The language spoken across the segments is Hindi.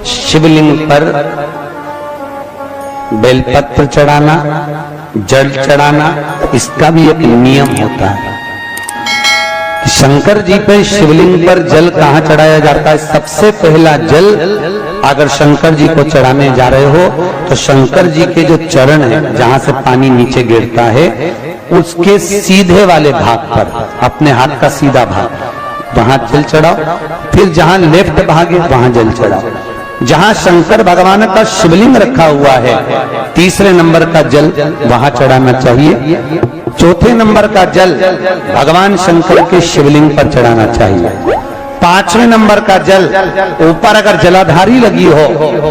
शिवलिंग पर बेलपत्र चढ़ाना, जल चढ़ाना, इसका भी एक नियम होता है। शंकर जी पे शिवलिंग पर जल कहाँ चढ़ाया जाता है? सबसे पहला जल अगर शंकर जी को चढ़ाने जा रहे हो तो शंकर जी के जो चरण है, जहां से पानी नीचे गिरता है, उसके सीधे वाले भाग पर, अपने हाथ का सीधा भाग, वहां जल चढ़ाओ। फिर जहां लेफ्ट भाग है वहां जल चढ़ाओ। जहां शंकर भगवान का शिवलिंग रखा हुआ है, तीसरे नंबर का जल वहां चढ़ाना चाहिए। चौथे नंबर का जल भगवान शंकर के शिवलिंग पर चढ़ाना चाहिए। पांचवें नंबर का जल ऊपर अगर जलाधारी लगी हो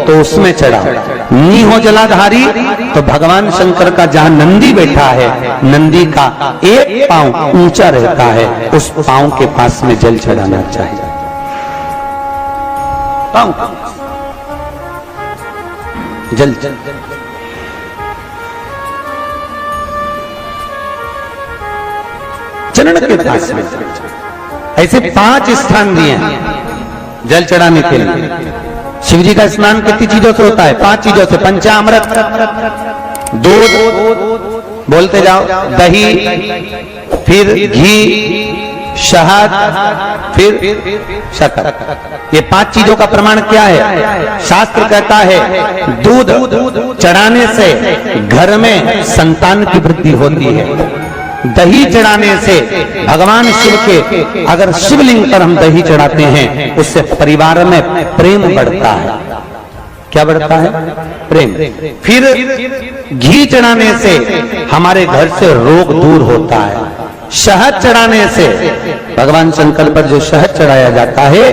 तो उसमें चढ़ाओ। नी हो जलाधारी तो भगवान शंकर का जहां नंदी बैठा है, नंदी का एक पांव ऊंचा रहता है, उस पांव के पास में जल चढ़ाना चाहिए। पांव जल चरण के पास में। ऐसे 5 स्थान दिए हैं जल चढ़ाने के लिए। शिव जी का स्नान कितनी चीजों से होता है? 5 चीजों से। पंचामृत, दूध बोलते जाओ, दही, फिर घी, शहद, फिर शक्कर। ये 5 चीजों का प्रमाण क्या है? शास्त्र कहता है दूध चढ़ाने से घर में संतान की वृद्धि होती है। दही चढ़ाने से भगवान शिव के, अगर शिवलिंग पर हम दही चढ़ाते हैं, उससे परिवार में प्रेम बढ़ता है। क्या बढ़ता है? प्रेम। फिर घी चढ़ाने से हमारे घर से रोग दूर होता है। शहद चढ़ाने से, भगवान शंकर पर जो शहद चढ़ाया जाता है,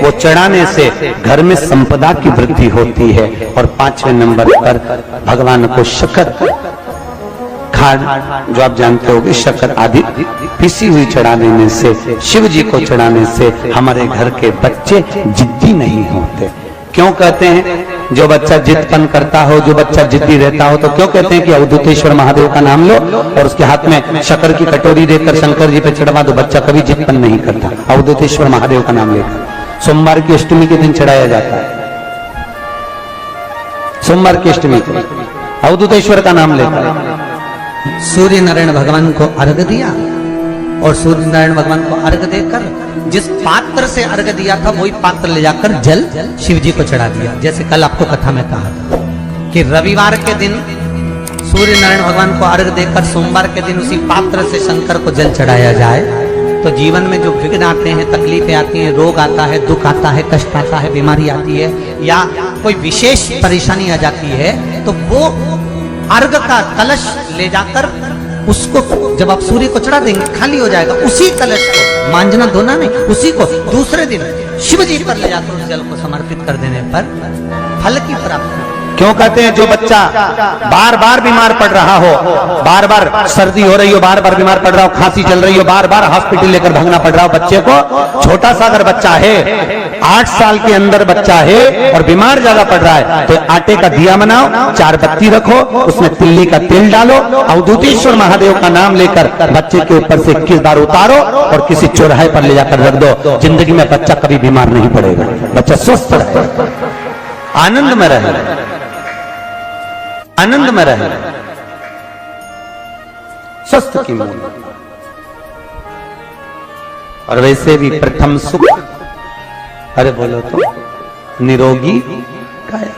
वो चढ़ाने से घर में संपदा की वृद्धि होती है। और 5वें नंबर पर भगवान को शक्कर, खांड जो आप जानते होंगे, शक्कर आदि पिसी हुई चढ़ा देने से, शिव जी को चढ़ाने से हमारे घर के बच्चे जिद्दी नहीं होते। क्यों कहते हैं? जो बच्चा जिद्दपन करता हो, जो बच्चा जिद्दी रहता हो, तो क्यों कहते हैं कि अवधूतेश्वर महादेव का नाम लो और उसके हाथ में शक्कर की कटोरी देकर शंकर जी पे चढ़वा दो, बच्चा कभी जिद्दपन नहीं करता। अवधूतेश्वर महादेव का नाम लेकर सोमवार की अष्टमी के दिन चढ़ाया जाता है। सोमवार की अष्टमी को अवधूतेश्वर का नाम लेकर सूर्य नारायण भगवान को अर्घ दिया और सूर्य नारायण भगवान को अर्घ देकर जिस पात्र से अर्घ दिया था वही पात्र ले जाकर जल शिव जी को चढ़ा दिया। जैसे कल आपको कथा में कहा था कि रविवार के दिन सूर्य नारायण भगवान को अर्घ देकर सोमवार के दिन उसी पात्र से शंकर को जल चढ़ाया जाए तो जीवन में जो विघ्न आते हैं, तकलीफें आती हैं, रोग आता है, दुख आता है, कष्ट आता है, बीमारी आती है या कोई विशेष परेशानी आ जाती है, तो वो अर्घ का कलश ले जाकर उसको जब आप सूर्य को चढ़ा देंगे खाली हो जाएगा। उसी कलश को मांझना धोना नहीं, उसी को दूसरे दिन शिव जी पर ले जाकर उस जल को समर्पित कर देने पर फल की प्राप्ति। क्यों कहते हैं? जो बच्चा बार बार बीमार पड़ रहा हो, बार बार सर्दी हो रही हो, बार बार बीमार पड़ रहा हो, खांसी चल रही हो, बार बार हॉस्पिटल लेकर भागना पड़ रहा हो बच्चे को, छोटा सा अगर बच्चा है, 8 साल के अंदर बच्चा है और बीमार ज्यादा पड़ रहा है, तो आटे का दिया बनाओ, 4 बत्ती रखो, उसमें तिल्ली का तेल डालो, अवधूतेश्वर महादेव का नाम लेकर बच्चे के ऊपर से 21 बार उतारो और किसी चौराहे पर ले जाकर रख दो। जिंदगी में बच्चा कभी बीमार नहीं पड़ेगा, बच्चा स्वस्थ रहे, आनंद में रहे, आनंद में रहे, स्वस्थ की मूल। और वैसे भी प्रथम सुख, अरे बोलो तो, निरोगी काया।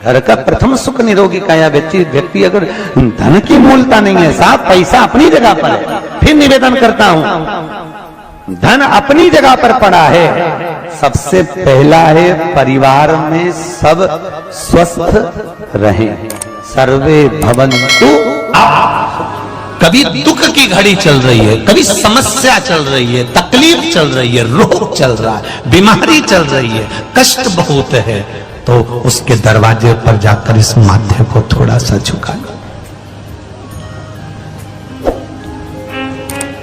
घर का प्रथम सुख निरोगी काया। व्यक्ति अगर धन की मूलता नहीं है, साहब पैसा अपनी जगह पर है, फिर निवेदन करता हूं, धन अपनी जगह पर पड़ा है, सबसे पहला है परिवार में सब स्वस्थ रहें, सर्वे भवन्तु। कभी दुख की घड़ी चल रही है, कभी समस्या चल रही है, तकलीफ चल रही है, रोग चल रहा है, बीमारी चल रही है, कष्ट बहुत है, तो उसके दरवाजे पर जाकर इस माथे को थोड़ा सा झुका लो।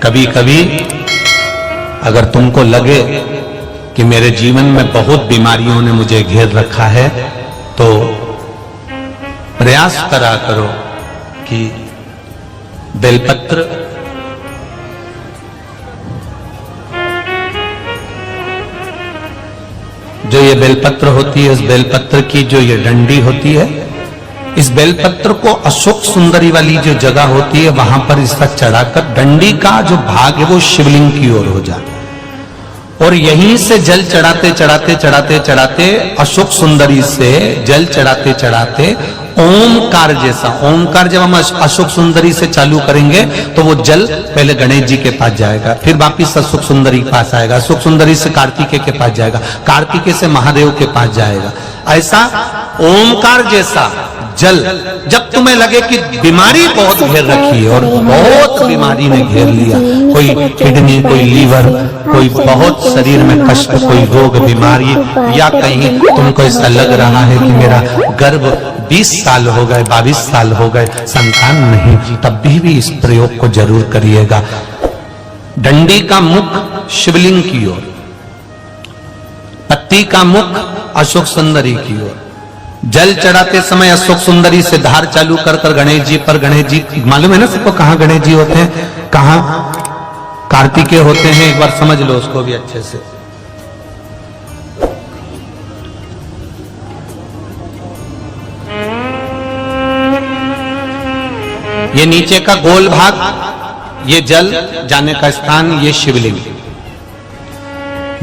कभी कभी अगर तुमको लगे कि मेरे जीवन में बहुत बीमारियों ने मुझे घेर रखा है, तो प्रयास करा करो कि बेलपत्र, जो ये बेलपत्र होती है, इस बेलपत्र की जो ये डंडी होती है, इस बेलपत्र को अशोक सुंदरी वाली जो जगह होती है वहां पर इसका चढ़ाकर डंडी का जो भाग है वो शिवलिंग की ओर हो जाए और यहीं से जल चढ़ाते चढ़ाते चढ़ाते चढ़ाते अशोक सुंदरी से जल चढ़ाते चढ़ाते ओमकार जैसा, ओमकार जब हम अशोक सुंदरी से चालू करेंगे तो वो जल पहले गणेश जी के पास जाएगा, फिर वापिस अशोक सुंदरी के पास आएगा, अशोक सुंदरी से कार्तिकेय के पास जाएगा, कार्तिकेय से महादेव के पास जाएगा। ऐसा ओमकार जैसा जल जब तुम्हें लगे कि बीमारी बहुत घेर रखी है और बहुत बीमारी ने घेर लिया, कोई किडनी, कोई लीवर, कोई बहुत शरीर में कष्ट, कोई रोग बीमारी, या कहीं तुमको ऐसा लग रहा है कि मेरा गर्भ 20 साल हो गए, 22 साल हो गए, संतान नहीं, तब भी इस प्रयोग को जरूर करिएगा। डंडी का मुख शिवलिंग की ओर, पत्ती का मुख अशोक सुंदरी की ओर, जल चढ़ाते समय अशोक सुंदरी से धार चालू कर कर गणेश जी पर, गणेश जी मालूम है ना सबको कहां गणेश जी होते हैं, कहां कार्तिकेय होते हैं, एक बार समझ लो उसको भी अच्छे से। ये नीचे का गोल भाग, ये जल जाने का स्थान, ये शिवलिंग,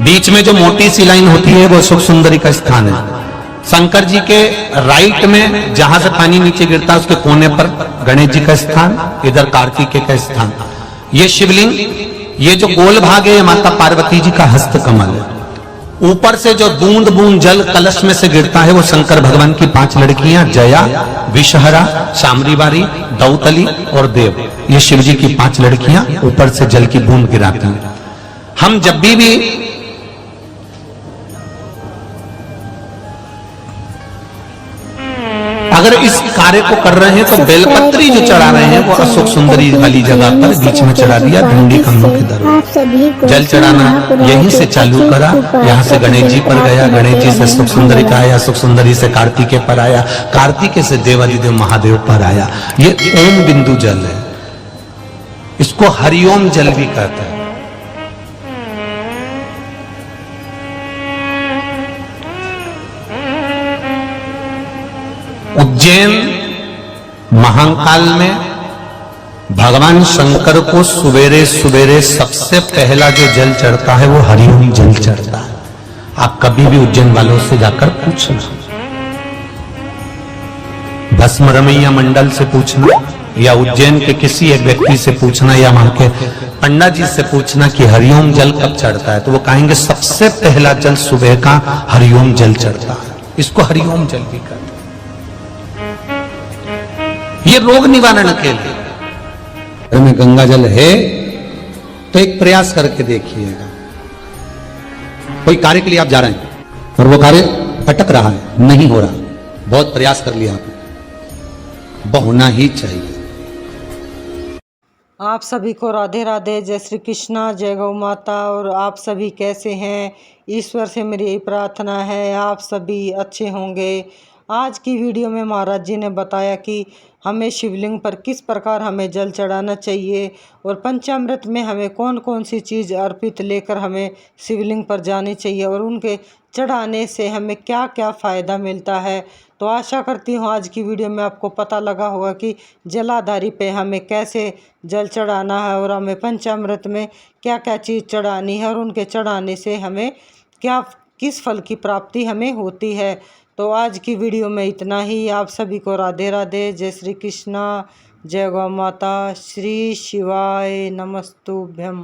बीच में जो मोटी सी लाइन होती है वो अशोक सुंदरी का स्थान है। शंकर जी के राइट में जहां से पानी नीचे गिरता है उसके कोने पर गणेश जी का स्थान, इधर कार्तिकेय का स्थान। ये शिवलिंग, ये जो गोल भाग है ये माता पार्वती जी का हस्त कमल है। ऊपर से जो बूंद बूंद जल कलश में से गिरता है वो शंकर भगवान की 5 लड़कियां, जया, विषहरा, शामरीवारी, दौतली और देव, ये शिव जी की 5 लड़कियां ऊपर से जल की बूंद गिराती हैं। हम जब भी अगर इस कार्य को कर रहे हैं तो बेलपत्री जो चढ़ा रहे हैं वो अशोक सुंदरी वाली जगह पर बीच में चढ़ा दिया, डंडी का मुख इधर, जल चढ़ाना यहीं से चालू करा, यहाँ से गणेश जी पर गया, गणेश जी से अशोक सुंदरी का आया, अशोक सुंदरी से कार्तिकेय पर आया, कार्तिकेय से देवादिदेव महादेव पर आया। ये ओम बिंदु जल है, इसको हरिओम जल भी कहते हैं। उज्जैन महाकाल में भगवान शंकर को सुबेरे सुबेरे सबसे पहला जो जल चढ़ता है वो हरिओम जल चढ़ता है। आप कभी भी उज्जैन वालों से जाकर पूछना, भस्म रमैया मंडल से पूछना या उज्जैन के किसी एक व्यक्ति से पूछना या वहां के पंडा जी से पूछना कि हरिओम जल कब चढ़ता है, तो वो कहेंगे सबसे पहला जल सुबह का हरिओम जल चढ़ता है। इसको हरिओम जल भी कहते हैं। ये रोग निवारण के लिए घर में गंगा जल है तो एक प्रयास करके देखिएगा। कोई कार्य के लिए आप जा रहे हैं और वो कार्य अटक रहा है, नहीं हो रहा, बहुत प्रयास कर लिया आपने, होना ही चाहिए। आप सभी को राधे राधे, जय श्री कृष्णा, जय गौ माता। और आप सभी कैसे हैं? ईश्वर से मेरी यही प्रार्थना है आप सभी अच्छे होंगे। आज की वीडियो में महाराज जी ने बताया कि हमें शिवलिंग पर किस प्रकार हमें जल चढ़ाना चाहिए और पंचामृत में हमें कौन कौन सी चीज़ अर्पित लेकर हमें शिवलिंग पर जानी चाहिए और उनके चढ़ाने से हमें क्या क्या फ़ायदा मिलता है। तो आशा करती हूँ आज की वीडियो में आपको पता लगा होगा कि जलाधारी पे हमें कैसे जल चढ़ाना है और हमें पंचामृत में क्या क्या चीज़ चढ़ानी है और उनके चढ़ाने से हमें क्या किस फल की प्राप्ति हमें होती है। तो आज की वीडियो में इतना ही। आप सभी को राधे राधे, जय श्री कृष्णा, जय गौ माता, श्री शिवाय नमस्तुभ्यम।